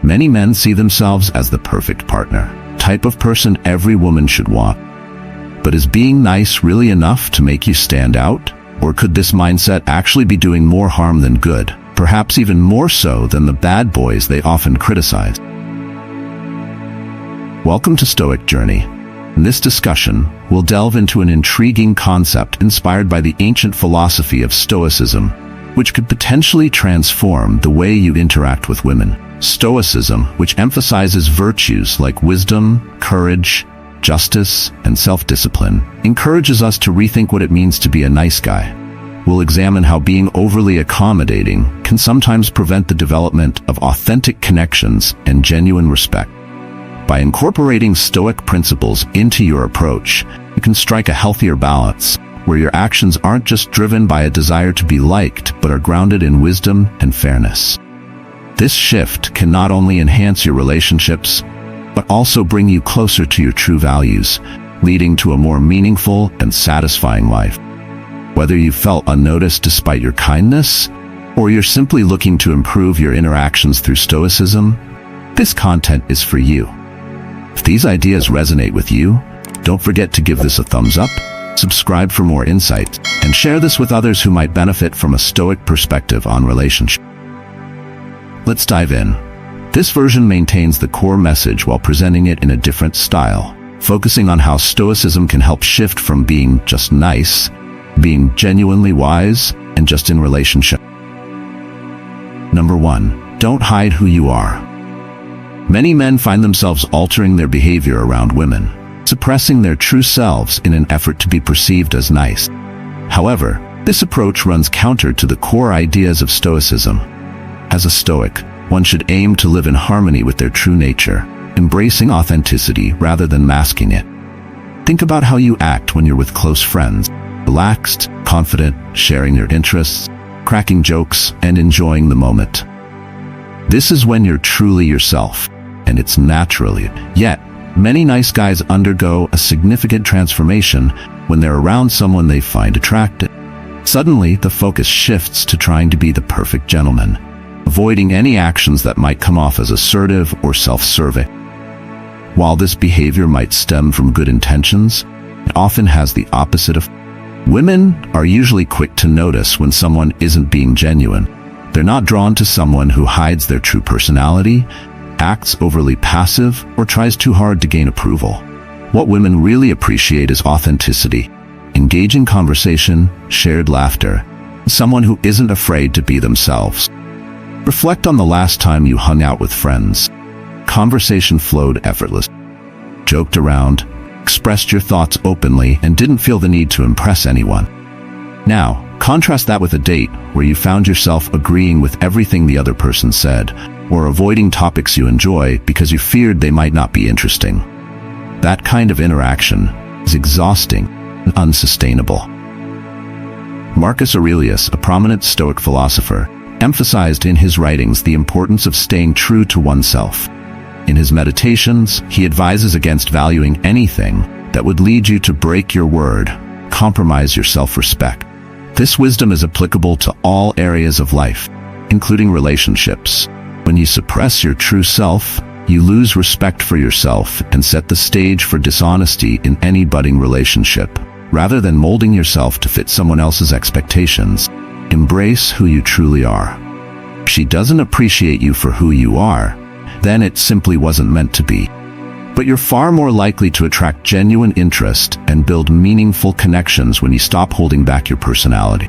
Many men see themselves as the perfect partner, type of person every woman should want. But is being nice really enough to make you stand out? Or could this mindset actually be doing more harm than good, perhaps even more so than the bad boys they often criticize? Welcome to Stoic Journey. In this discussion, we'll delve into an intriguing concept inspired by the ancient philosophy of Stoicism, which could potentially transform the way you interact with women. Stoicism, which emphasizes virtues like wisdom, courage, justice, and self-discipline, encourages us to rethink what it means to be a nice guy. We'll examine how being overly accommodating can sometimes prevent the development of authentic connections and genuine respect. By incorporating Stoic principles into your approach, you can strike a healthier balance, where your actions aren't just driven by a desire to be liked, but are grounded in wisdom and fairness. This shift can not only enhance your relationships, but also bring you closer to your true values, leading to a more meaningful and satisfying life. Whether you felt unnoticed despite your kindness, or you're simply looking to improve your interactions through Stoicism, this content is for you. If these ideas resonate with you, don't forget to give this a thumbs up, subscribe for more insights, and share this with others who might benefit from a Stoic perspective on relationships. Let's dive in. This version maintains the core message while presenting it in a different style, focusing on how Stoicism can help shift from being just nice, being genuinely wise, and just in relationship. Number 1. Don't hide who you are. Many men find themselves altering their behavior around women, suppressing their true selves in an effort to be perceived as nice. However, this approach runs counter to the core ideas of Stoicism. As a Stoic, one should aim to live in harmony with their true nature, embracing authenticity rather than masking it. Think about how you act when you're with close friends, relaxed, confident, sharing your interests, cracking jokes, and enjoying the moment. This is when you're truly yourself, and it's naturally. Yet, many nice guys undergo a significant transformation when they're around someone they find attractive. Suddenly, the focus shifts to trying to be the perfect gentleman, avoiding any actions that might come off as assertive or self-serving. While this behavior might stem from good intentions, it often has the opposite effect. Women are usually quick to notice when someone isn't being genuine. They're not drawn to someone who hides their true personality, acts overly passive, or tries too hard to gain approval. What women really appreciate is authenticity, engaging conversation, shared laughter, someone who isn't afraid to be themselves. Reflect on the last time you hung out with friends. Conversation flowed effortlessly, joked around, expressed your thoughts openly, and didn't feel the need to impress anyone. Now, contrast that with a date where you found yourself agreeing with everything the other person said, or avoiding topics you enjoy because you feared they might not be interesting. That kind of interaction is exhausting and unsustainable. Marcus Aurelius, a prominent Stoic philosopher, emphasized in his writings the importance of staying true to oneself. In his meditations, he advises against valuing anything that would lead you to break your word, compromise your self-respect. This wisdom is applicable to all areas of life, including relationships. When you suppress your true self, you lose respect for yourself and set the stage for dishonesty in any budding relationship. Rather than molding yourself to fit someone else's expectations, embrace who you truly are. If she doesn't appreciate you for who you are, then it simply wasn't meant to be. But you're far more likely to attract genuine interest and build meaningful connections when you stop holding back your personality.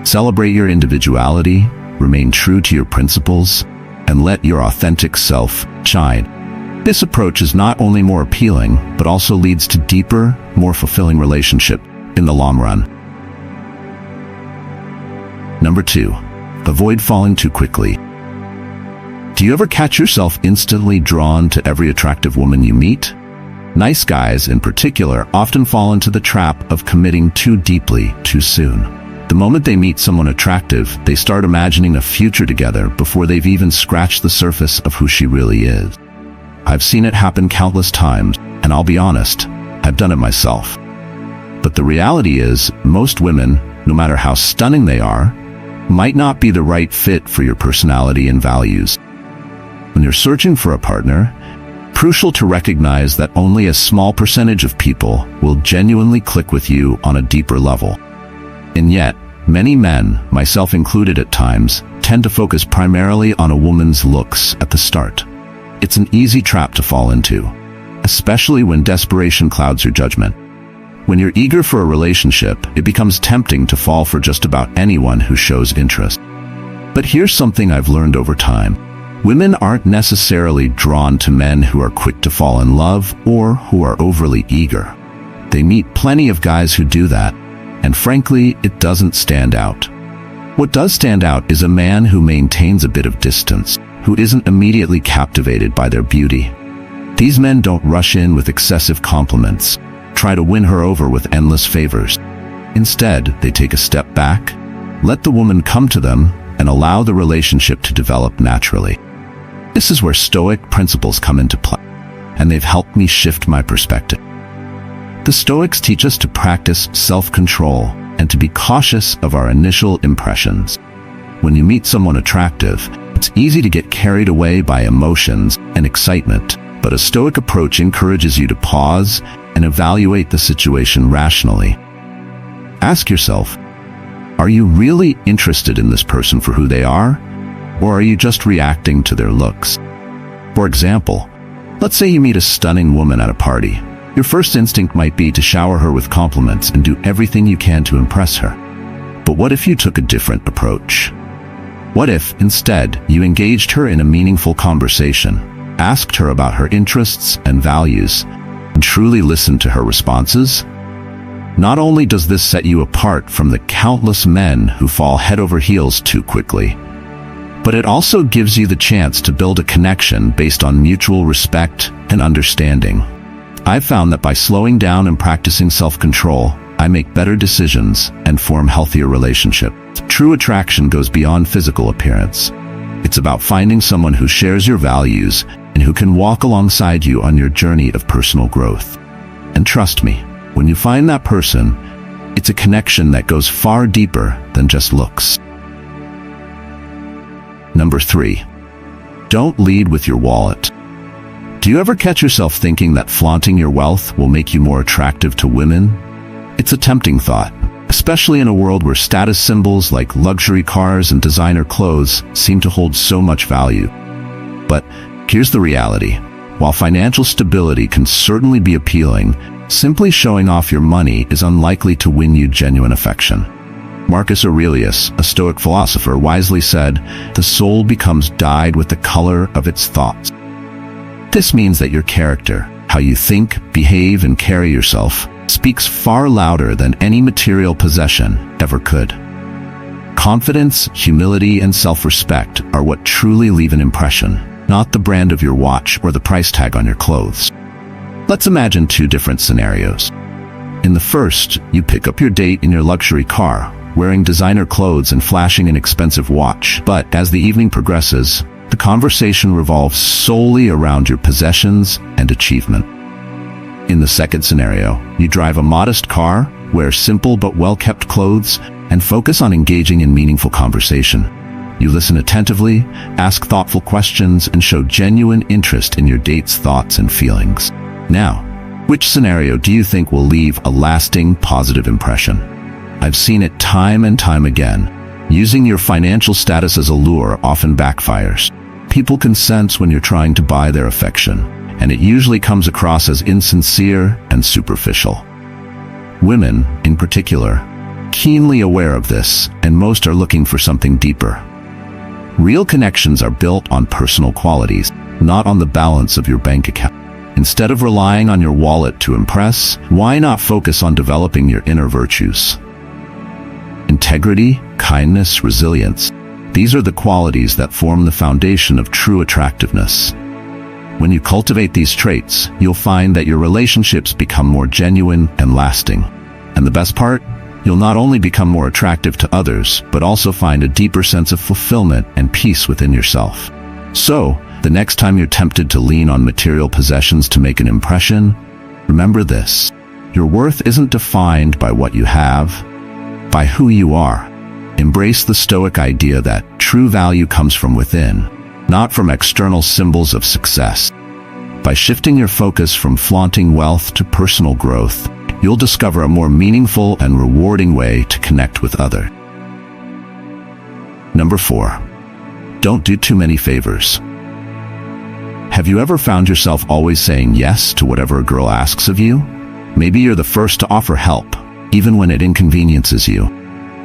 Celebrate your individuality, remain true to your principles, and let your authentic self shine. This approach is not only more appealing, but also leads to deeper, more fulfilling relationships in the long run. Number 2, avoid falling too quickly. Do you ever catch yourself instantly drawn to every attractive woman you meet? Nice guys, in particular, often fall into the trap of committing too deeply too soon. The moment they meet someone attractive, they start imagining a future together before they've even scratched the surface of who she really is. I've seen it happen countless times, and I'll be honest, I've done it myself. But the reality is, most women, no matter how stunning they are, might not be the right fit for your personality and values. When you're searching for a partner, crucial to recognize that only a small percentage of people will genuinely click with you on a deeper level. And yet, many men, myself included at times, tend to focus primarily on a woman's looks at the start. It's an easy trap to fall into, especially when desperation clouds your judgment. When you're eager for a relationship, it becomes tempting to fall for just about anyone who shows interest. But here's something I've learned over time. Women aren't necessarily drawn to men who are quick to fall in love or who are overly eager. They meet plenty of guys who do that, and frankly, it doesn't stand out. What does stand out is a man who maintains a bit of distance, who isn't immediately captivated by their beauty. These men don't rush in with excessive compliments, try to win her over with endless favors. Instead, they take a step back, let the woman come to them, and allow the relationship to develop naturally. This is where Stoic principles come into play, and they've helped me shift my perspective. The Stoics teach us to practice self-control and to be cautious of our initial impressions. When you meet someone attractive, it's easy to get carried away by emotions and excitement, but a Stoic approach encourages you to pause and evaluate the situation rationally. Ask yourself, are you really interested in this person for who they are, or are you just reacting to their looks? For example, let's say you meet a stunning woman at a party. Your first instinct might be to shower her with compliments and do everything you can to impress her. But what if you took a different approach? What if, instead, you engaged her in a meaningful conversation, asked her about her interests and values, and truly listened to her responses? Not only does this set you apart from the countless men who fall head over heels too quickly, but it also gives you the chance to build a connection based on mutual respect and understanding. I've found that by slowing down and practicing self-control, I make better decisions and form healthier relationships. True attraction goes beyond physical appearance. It's about finding someone who shares your values and who can walk alongside you on your journey of personal growth. And trust me, when you find that person, it's a connection that goes far deeper than just looks. Number 3, don't lead with your wallet. Do you ever catch yourself thinking that flaunting your wealth will make you more attractive to women? It's a tempting thought, especially in a world where status symbols like luxury cars and designer clothes seem to hold so much value. But here's the reality. While financial stability can certainly be appealing, simply showing off your money is unlikely to win you genuine affection. Marcus Aurelius, a Stoic philosopher, wisely said, "The soul becomes dyed with the color of its thoughts." This means that your character, how you think, behave, and carry yourself, speaks far louder than any material possession ever could. Confidence, humility, and self-respect are what truly leave an impression, not the brand of your watch or the price tag on your clothes. Let's imagine 2 different scenarios. In the first, you pick up your date in your luxury car, wearing designer clothes and flashing an expensive watch. But as the evening progresses, the conversation revolves solely around your possessions and achievement. In the second scenario, you drive a modest car, wear simple but well-kept clothes, and focus on engaging in meaningful conversation. You listen attentively, ask thoughtful questions, and show genuine interest in your date's thoughts and feelings. Now, which scenario do you think will leave a lasting, positive impression? I've seen it time and time again. Using your financial status as a lure often backfires. People can sense when you're trying to buy their affection, and it usually comes across as insincere and superficial. Women, in particular, keenly aware of this, and most are looking for something deeper. Real connections are built on personal qualities, not on the balance of your bank account. Instead of relying on your wallet to impress, why not focus on developing your inner virtues? Integrity, kindness, resilience. These are the qualities that form the foundation of true attractiveness. When you cultivate these traits, you'll find that your relationships become more genuine and lasting. And the best part? You'll not only become more attractive to others, but also find a deeper sense of fulfillment and peace within yourself. So, the next time you're tempted to lean on material possessions to make an impression, remember this. Your worth isn't defined by what you have, by who you are. Embrace the Stoic idea that true value comes from within, not from external symbols of success. By shifting your focus from flaunting wealth to personal growth, you'll discover a more meaningful and rewarding way to connect with others. Number 4. Don't do too many favors. Have you ever found yourself always saying yes to whatever a girl asks of you? Maybe you're the first to offer help, even when it inconveniences you.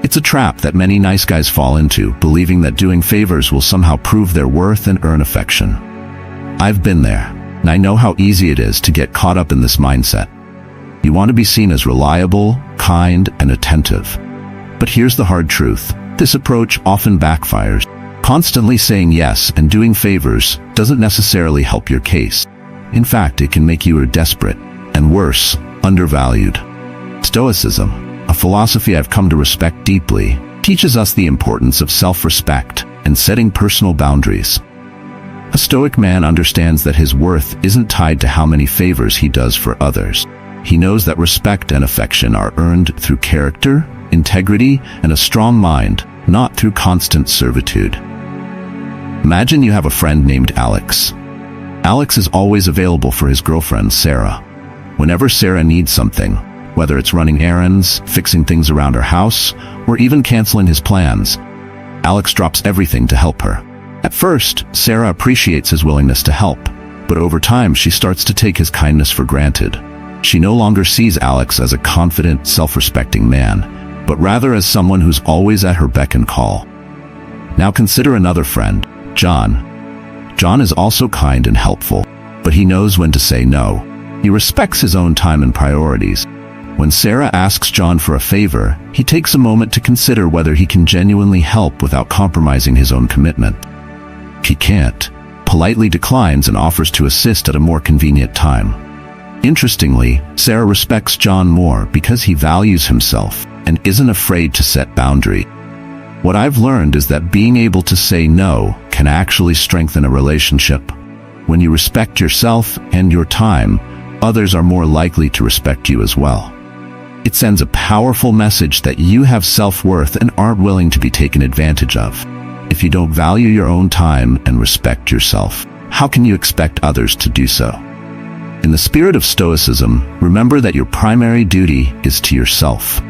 It's a trap that many nice guys fall into, believing that doing favors will somehow prove their worth and earn affection. I've been there, and I know how easy it is to get caught up in this mindset. You want to be seen as reliable, kind, and attentive. But here's the hard truth. This approach often backfires. Constantly saying yes and doing favors doesn't necessarily help your case. In fact, it can make you desperate, and worse, undervalued. Stoicism, a philosophy I've come to respect deeply, teaches us the importance of self-respect and setting personal boundaries. A Stoic man understands that his worth isn't tied to how many favors he does for others. He knows that respect and affection are earned through character, integrity, and a strong mind, not through constant servitude. Imagine you have a friend named Alex. Alex is always available for his girlfriend, Sarah. Whenever Sarah needs something, whether it's running errands, fixing things around her house, or even canceling his plans, Alex drops everything to help her. At first, Sarah appreciates his willingness to help, but over time she starts to take his kindness for granted. She no longer sees Alex as a confident, self-respecting man, but rather as someone who's always at her beck and call. Now consider another friend, John. John is also kind and helpful, but he knows when to say no. He respects his own time and priorities. When Sarah asks John for a favor, he takes a moment to consider whether he can genuinely help without compromising his own commitment. If he can't, politely declines and offers to assist at a more convenient time. Interestingly, Sarah respects John more because he values himself and isn't afraid to set boundaries. What I've learned is that being able to say no can actually strengthen a relationship. When you respect yourself and your time, others are more likely to respect you as well. It sends a powerful message that you have self-worth and aren't willing to be taken advantage of. If you don't value your own time and respect yourself, how can you expect others to do so? In the spirit of Stoicism, remember that your primary duty is to yourself.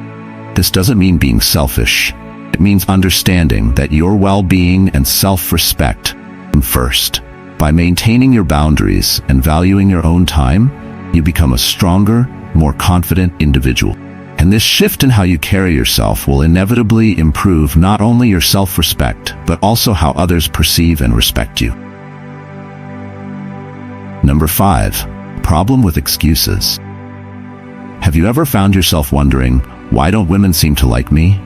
This doesn't mean being selfish. It means understanding that your well-being and self-respect come first. By maintaining your boundaries and valuing your own time, you become a stronger, more confident individual. And this shift in how you carry yourself will inevitably improve not only your self-respect, but also how others perceive and respect you. Number 5. Problem with excuses. Have you ever found yourself wondering, why don't women seem to like me?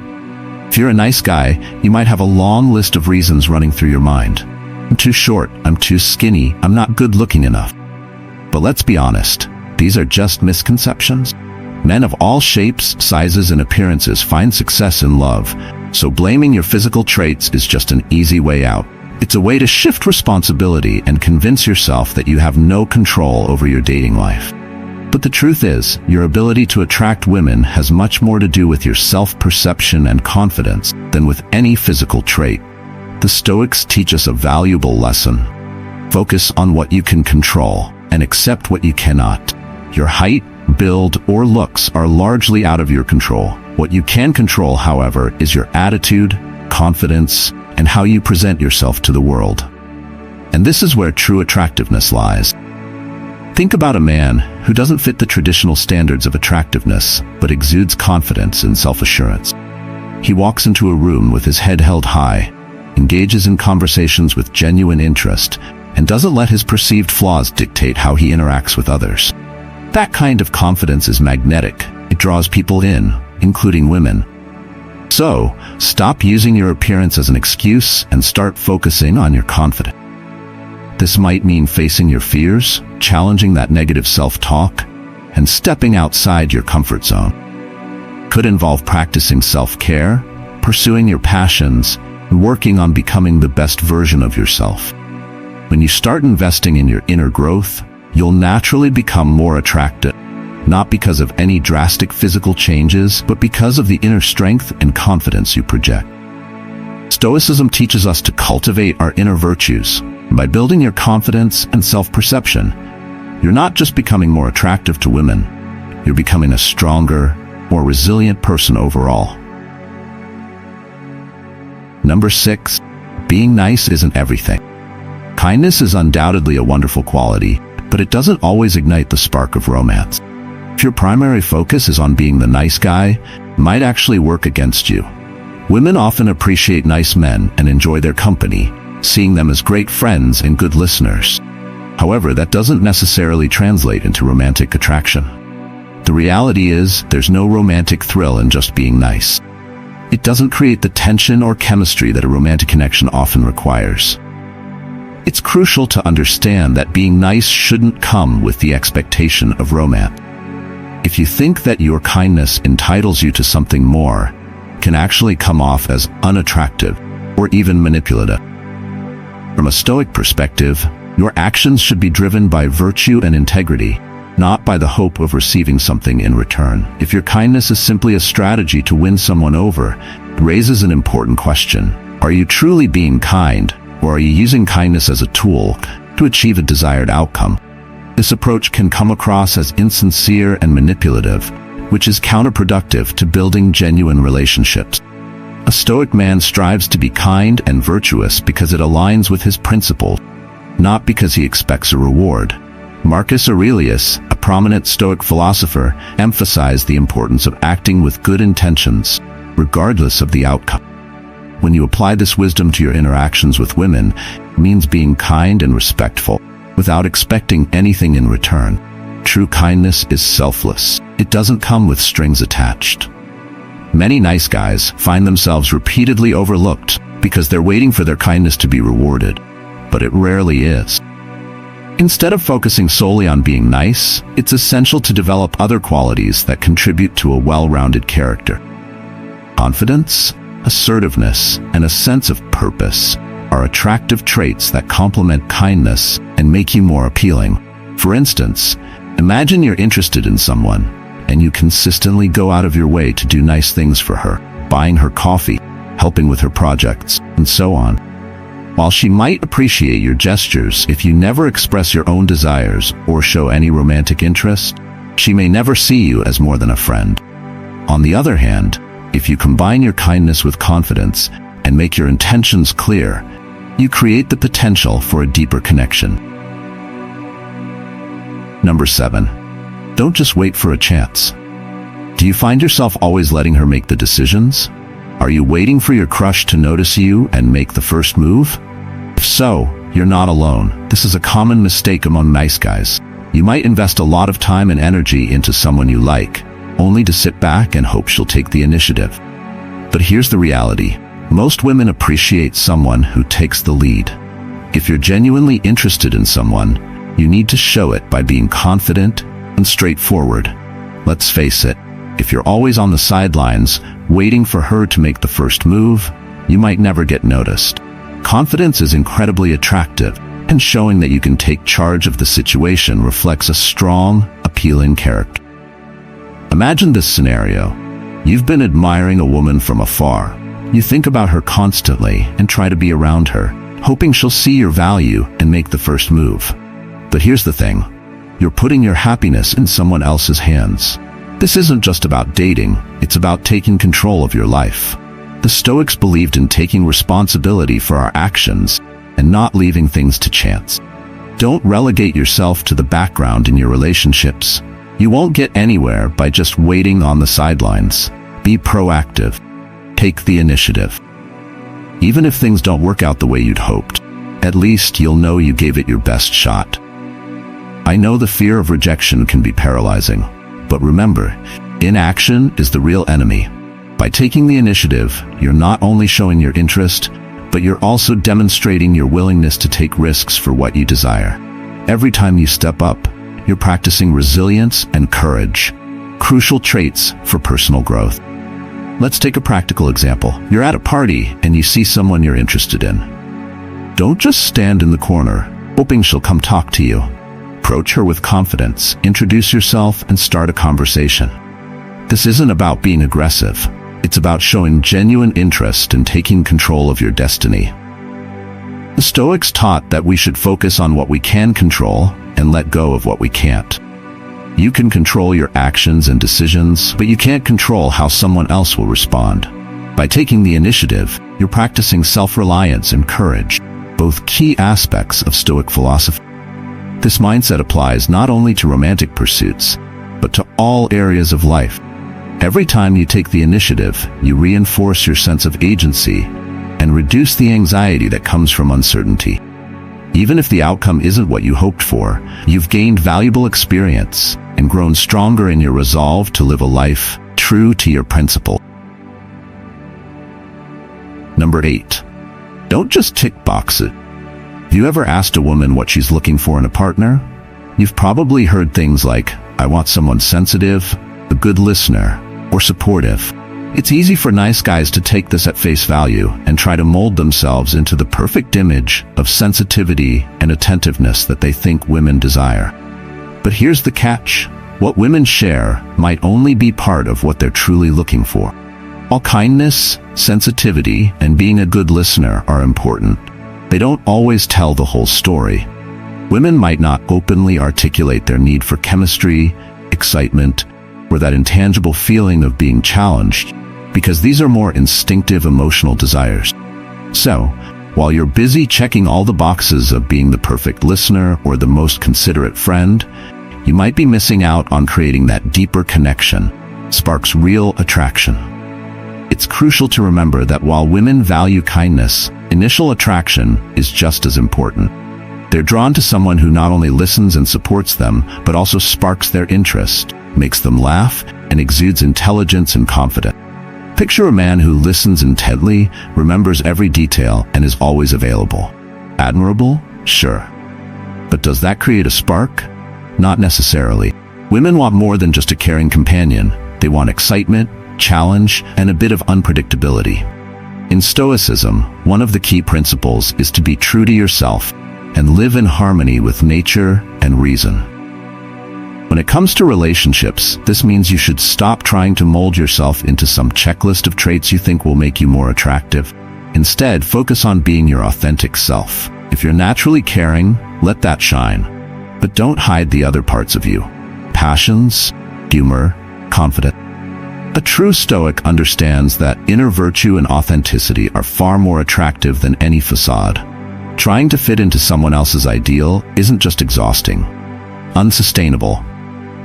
If you're a nice guy, you might have a long list of reasons running through your mind. I'm too short, I'm too skinny, I'm not good looking enough. But let's be honest, these are just misconceptions. Men of all shapes, sizes, and appearances find success in love, so blaming your physical traits is just an easy way out. It's a way to shift responsibility and convince yourself that you have no control over your dating life. But the truth is, your ability to attract women has much more to do with your self-perception and confidence than with any physical trait. The Stoics teach us a valuable lesson. Focus on what you can control and accept what you cannot. Your height, build, or looks are largely out of your control. What you can control, however, is your attitude, confidence, and how you present yourself to the world. And this is where true attractiveness lies. Think about a man who doesn't fit the traditional standards of attractiveness, but exudes confidence and self-assurance. He walks into a room with his head held high, engages in conversations with genuine interest, and doesn't let his perceived flaws dictate how he interacts with others. That kind of confidence is magnetic. It draws people in, including women. So, stop using your appearance as an excuse and start focusing on your confidence. This might mean facing your fears, challenging that negative self-talk, and stepping outside your comfort zone. Could involve practicing self-care, pursuing your passions, and working on becoming the best version of yourself. When you start investing in your inner growth, you'll naturally become more attractive, not because of any drastic physical changes, but because of the inner strength and confidence you project. Stoicism teaches us to cultivate our inner virtues. By building your confidence and self-perception, you're not just becoming more attractive to women, you're becoming a stronger, more resilient person overall. Number 6, being nice isn't everything. Kindness is undoubtedly a wonderful quality, but it doesn't always ignite the spark of romance. If your primary focus is on being the nice guy, it might actually work against you. Women often appreciate nice men and enjoy their company, seeing them as great friends and good listeners. However, that doesn't necessarily translate into romantic attraction. The reality is, there's no romantic thrill in just being nice. It doesn't create the tension or chemistry that a romantic connection often requires. It's crucial to understand that being nice shouldn't come with the expectation of romance. If you think that your kindness entitles you to something more, it can actually come off as unattractive or even manipulative. From a Stoic perspective, your actions should be driven by virtue and integrity, not by the hope of receiving something in return. If your kindness is simply a strategy to win someone over, it raises an important question. Are you truly being kind, or are you using kindness as a tool to achieve a desired outcome? This approach can come across as insincere and manipulative, which is counterproductive to building genuine relationships. A Stoic man strives to be kind and virtuous because it aligns with his principles, not because he expects a reward. Marcus Aurelius, a prominent Stoic philosopher, emphasized the importance of acting with good intentions, regardless of the outcome. When you apply this wisdom to your interactions with women, it means being kind and respectful, without expecting anything in return. True kindness is selfless. It doesn't come with strings attached. Many nice guys find themselves repeatedly overlooked because they're waiting for their kindness to be rewarded, but it rarely is. Instead of focusing solely on being nice, it's essential to develop other qualities that contribute to a well-rounded character. Confidence, assertiveness, and a sense of purpose are attractive traits that complement kindness and make you more appealing. For instance, imagine you're interested in someone, and you consistently go out of your way to do nice things for her, buying her coffee, helping with her projects, and so on. While she might appreciate your gestures, if you never express your own desires or show any romantic interest, she may never see you as more than a friend. On the other hand, if you combine your kindness with confidence and make your intentions clear, you create the potential for a deeper connection. Number 7. Don't just wait for a chance. Do you find yourself always letting her make the decisions? Are you waiting for your crush to notice you and make the first move? If so, you're not alone. This is a common mistake among nice guys. You might invest a lot of time and energy into someone you like, only to sit back and hope she'll take the initiative. But here's the reality. Most women appreciate someone who takes the lead. If you're genuinely interested in someone, you need to show it by being confident and straightforward. Let's face it, if you're always on the sidelines, waiting for her to make the first move, you might never get noticed. Confidence is incredibly attractive, and showing that you can take charge of the situation reflects a strong, appealing character. Imagine this scenario. You've been admiring a woman from afar. You think about her constantly and try to be around her, hoping she'll see your value and make the first move. But here's the thing. You're putting your happiness in someone else's hands. This isn't just about dating, it's about taking control of your life. The Stoics believed in taking responsibility for our actions and not leaving things to chance. Don't relegate yourself to the background in your relationships. You won't get anywhere by just waiting on the sidelines. Be proactive. Take the initiative. Even if things don't work out the way you'd hoped, at least you'll know you gave it your best shot. I know the fear of rejection can be paralyzing, but remember, inaction is the real enemy. By taking the initiative, you're not only showing your interest, but you're also demonstrating your willingness to take risks for what you desire. Every time you step up, you're practicing resilience and courage, crucial traits for personal growth. Let's take a practical example. You're at a party and you see someone you're interested in. Don't just stand in the corner, hoping she'll come talk to you. Approach her with confidence, introduce yourself, and start a conversation. This isn't about being aggressive. It's about showing genuine interest and taking control of your destiny. The Stoics taught that we should focus on what we can control and let go of what we can't. You can control your actions and decisions, but you can't control how someone else will respond. By taking the initiative, you're practicing self-reliance and courage, both key aspects of Stoic philosophy. This mindset applies not only to romantic pursuits, but to all areas of life. Every time you take the initiative, you reinforce your sense of agency and reduce the anxiety that comes from uncertainty. Even if the outcome isn't what you hoped for, you've gained valuable experience and grown stronger in your resolve to live a life true to your principle. Number 8. Don't just tick boxes. Have you ever asked a woman what she's looking for in a partner? You've probably heard things like, "I want someone sensitive, a good listener, or supportive." It's easy for nice guys to take this at face value and try to mold themselves into the perfect image of sensitivity and attentiveness that they think women desire. But here's the catch. What women share might only be part of what they're truly looking for. While kindness, sensitivity, and being a good listener are important, they don't always tell the whole story. Women might not openly articulate their need for chemistry, excitement, or that intangible feeling of being challenged, because these are more instinctive emotional desires. So, while you're busy checking all the boxes of being the perfect listener or the most considerate friend, you might be missing out on creating that deeper connection, sparks real attraction. It's crucial to remember that while women value kindness, initial attraction is just as important. They're drawn to someone who not only listens and supports them, but also sparks their interest, makes them laugh, and exudes intelligence and confidence. Picture a man who listens intently, remembers every detail, and is always available. Admirable? Sure. But does that create a spark? Not necessarily. Women want more than just a caring companion. They want excitement, challenge, and a bit of unpredictability. In Stoicism, one of the key principles is to be true to yourself and live in harmony with nature and reason. When it comes to relationships, this means you should stop trying to mold yourself into some checklist of traits you think will make you more attractive. Instead, focus on being your authentic self. If you're naturally caring, let that shine. But don't hide the other parts of you. Passions, humor, confidence. A true Stoic understands that inner virtue and authenticity are far more attractive than any facade. Trying to fit into someone else's ideal isn't just exhausting, unsustainable.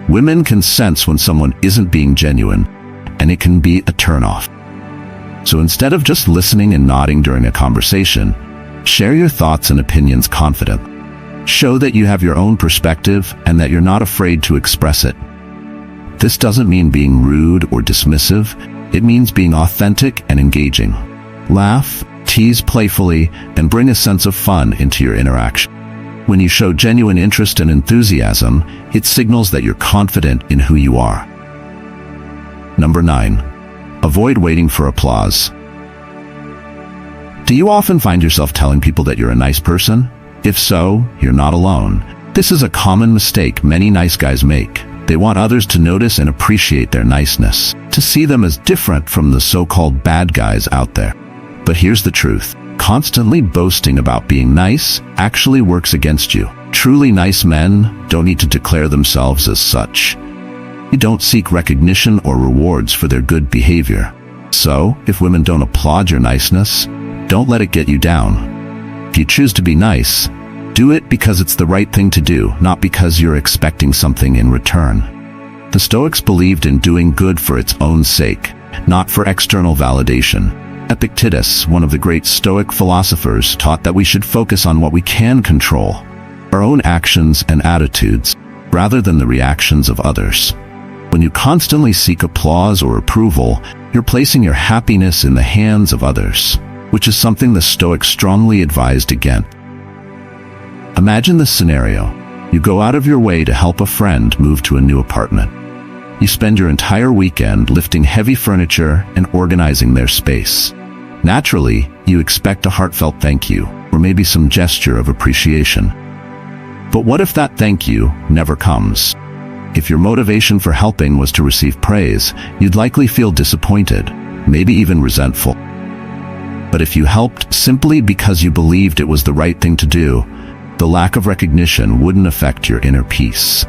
Women can sense when someone isn't being genuine, and it can be a turnoff. So instead of just listening and nodding during a conversation, share your thoughts and opinions confidently. Show that you have your own perspective and that you're not afraid to express it. This doesn't mean being rude or dismissive. It means being authentic and engaging. Laugh, tease playfully, and bring a sense of fun into your interaction. When you show genuine interest and enthusiasm, it signals that you're confident in who you are. Number 9. Avoid waiting for applause. Do you often find yourself telling people that you're a nice person? If so, you're not alone. This is a common mistake many nice guys make. They want others to notice and appreciate their niceness, to see them as different from the so-called bad guys out there. But here's the truth. Constantly boasting about being nice actually works against you. Truly nice men don't need to declare themselves as such. You don't seek recognition or rewards for their good behavior. So, if women don't applaud your niceness, don't let it get you down. If you choose to be nice, do it because it's the right thing to do, not because you're expecting something in return. The Stoics believed in doing good for its own sake, not for external validation. Epictetus, one of the great Stoic philosophers, taught that we should focus on what we can control, our own actions and attitudes, rather than the reactions of others. When you constantly seek applause or approval, you're placing your happiness in the hands of others, which is something the Stoics strongly advised against. Imagine this scenario. You go out of your way to help a friend move to a new apartment. You spend your entire weekend lifting heavy furniture and organizing their space. Naturally, you expect a heartfelt thank you, or maybe some gesture of appreciation. But what if that thank you never comes? If your motivation for helping was to receive praise, you'd likely feel disappointed. maybe even resentful. But if you helped simply because you believed it was the right thing to do, the lack of recognition wouldn't affect your inner peace.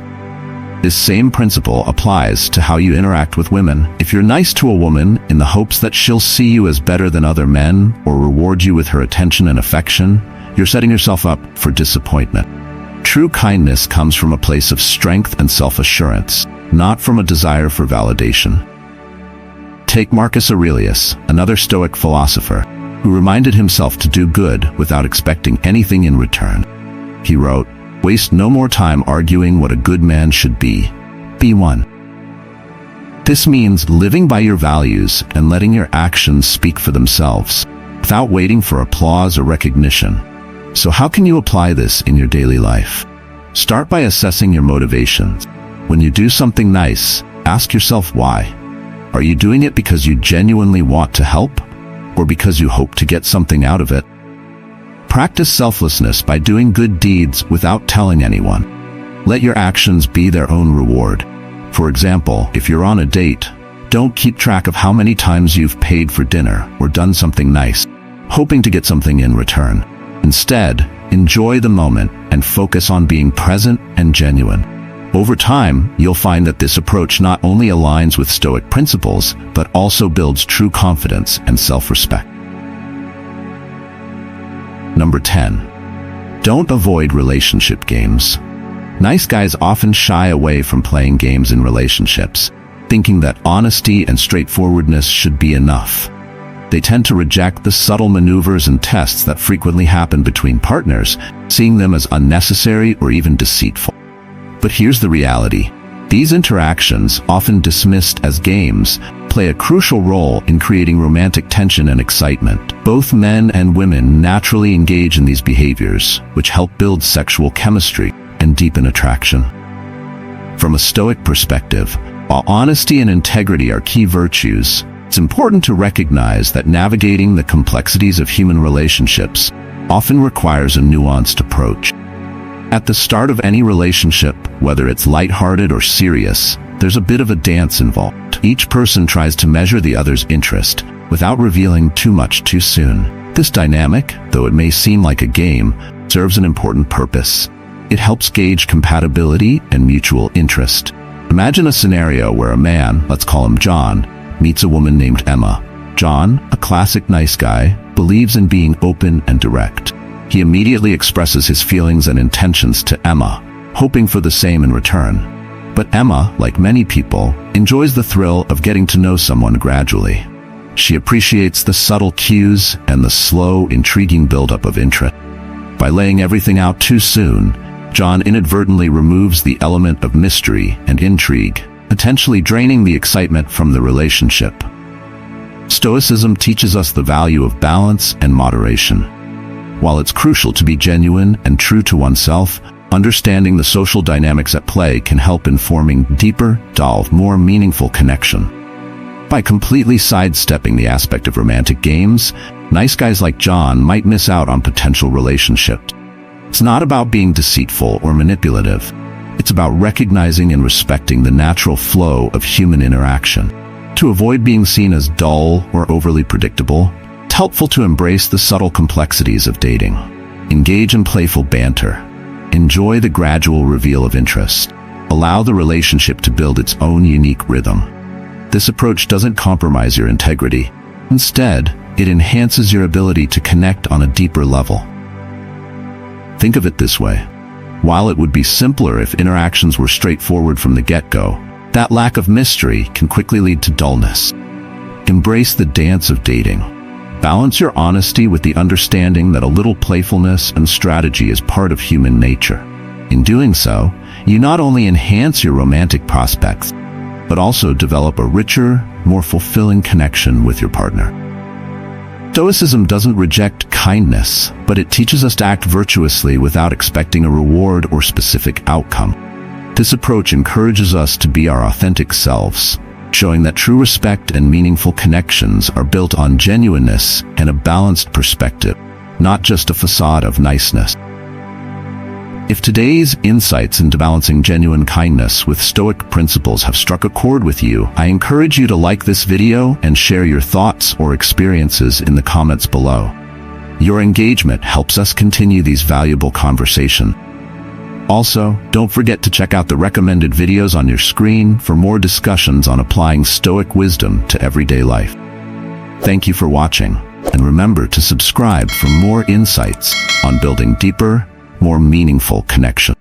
This same principle applies to how you interact with women. If you're nice to a woman in the hopes that she'll see you as better than other men or reward you with her attention and affection, you're setting yourself up for disappointment. True kindness comes from a place of strength and self-assurance, not from a desire for validation. Take Marcus Aurelius, another Stoic philosopher, who reminded himself to do good without expecting anything in return. He wrote, "Waste no more time arguing what a good man should be. Be one." This means living by your values and letting your actions speak for themselves, without waiting for applause or recognition. So how can you apply this in your daily life? Start by assessing your motivations. When you do something nice, ask yourself why. Are you doing it because you genuinely want to help, or because you hope to get something out of it? Practice selflessness by doing good deeds without telling anyone. Let your actions be their own reward. For example, if you're on a date, don't keep track of how many times you've paid for dinner or done something nice, hoping to get something in return. Instead, enjoy the moment and focus on being present and genuine. Over time, you'll find that this approach not only aligns with Stoic principles, but also builds true confidence and self-respect. Number 10. Don't avoid relationship games. Nice guys often shy away from playing games in relationships, thinking that honesty and straightforwardness should be enough. They tend to reject the subtle maneuvers and tests that frequently happen between partners, seeing them as unnecessary or even deceitful. But here's the reality. These interactions, often dismissed as games, play a crucial role in creating romantic tension and excitement. Both men and women naturally engage in these behaviors, which help build sexual chemistry and deepen attraction. From a Stoic perspective, while honesty and integrity are key virtues, it's important to recognize that navigating the complexities of human relationships often requires a nuanced approach. At the start of any relationship, whether it's lighthearted or serious, there's a bit of a dance involved. Each person tries to measure the other's interest without revealing too much too soon. This dynamic, though it may seem like a game, serves an important purpose. It helps gauge compatibility and mutual interest. Imagine a scenario where a man, let's call him John, meets a woman named Emma. John, a classic nice guy, believes in being open and direct. He immediately expresses his feelings and intentions to Emma, hoping for the same in return. But Emma, like many people, enjoys the thrill of getting to know someone gradually. She appreciates the subtle cues and the slow, intriguing buildup of interest. By laying everything out too soon, John inadvertently removes the element of mystery and intrigue, potentially draining the excitement from the relationship. Stoicism teaches us the value of balance and moderation. While it's crucial to be genuine and true to oneself, understanding the social dynamics at play can help in forming deeper, more meaningful connection. By completely sidestepping the aspect of romantic games, nice guys like John might miss out on potential relationships. It's not about being deceitful or manipulative. It's about recognizing and respecting the natural flow of human interaction. To avoid being seen as dull or overly predictable, it's helpful to embrace the subtle complexities of dating. Engage in playful banter. Enjoy the gradual reveal of interest. Allow the relationship to build its own unique rhythm. This approach doesn't compromise your integrity. Instead, it enhances your ability to connect on a deeper level. Think of it this way. While it would be simpler if interactions were straightforward from the get-go, that lack of mystery can quickly lead to dullness. Embrace the dance of dating. Balance your honesty with the understanding that a little playfulness and strategy is part of human nature. In doing so, you not only enhance your romantic prospects, but also develop a richer, more fulfilling connection with your partner. Stoicism doesn't reject kindness, but it teaches us to act virtuously without expecting a reward or specific outcome. This approach encourages us to be our authentic selves, showing that true respect and meaningful connections are built on genuineness and a balanced perspective, not just a facade of niceness. If today's insights into balancing genuine kindness with Stoic principles have struck a chord with you, I encourage you to like this video and share your thoughts or experiences in the comments below. Your engagement helps us continue these valuable conversations. Also, don't forget to check out the recommended videos on your screen for more discussions on applying Stoic wisdom to everyday life. Thank you for watching, and remember to subscribe for more insights on building deeper, more meaningful connections.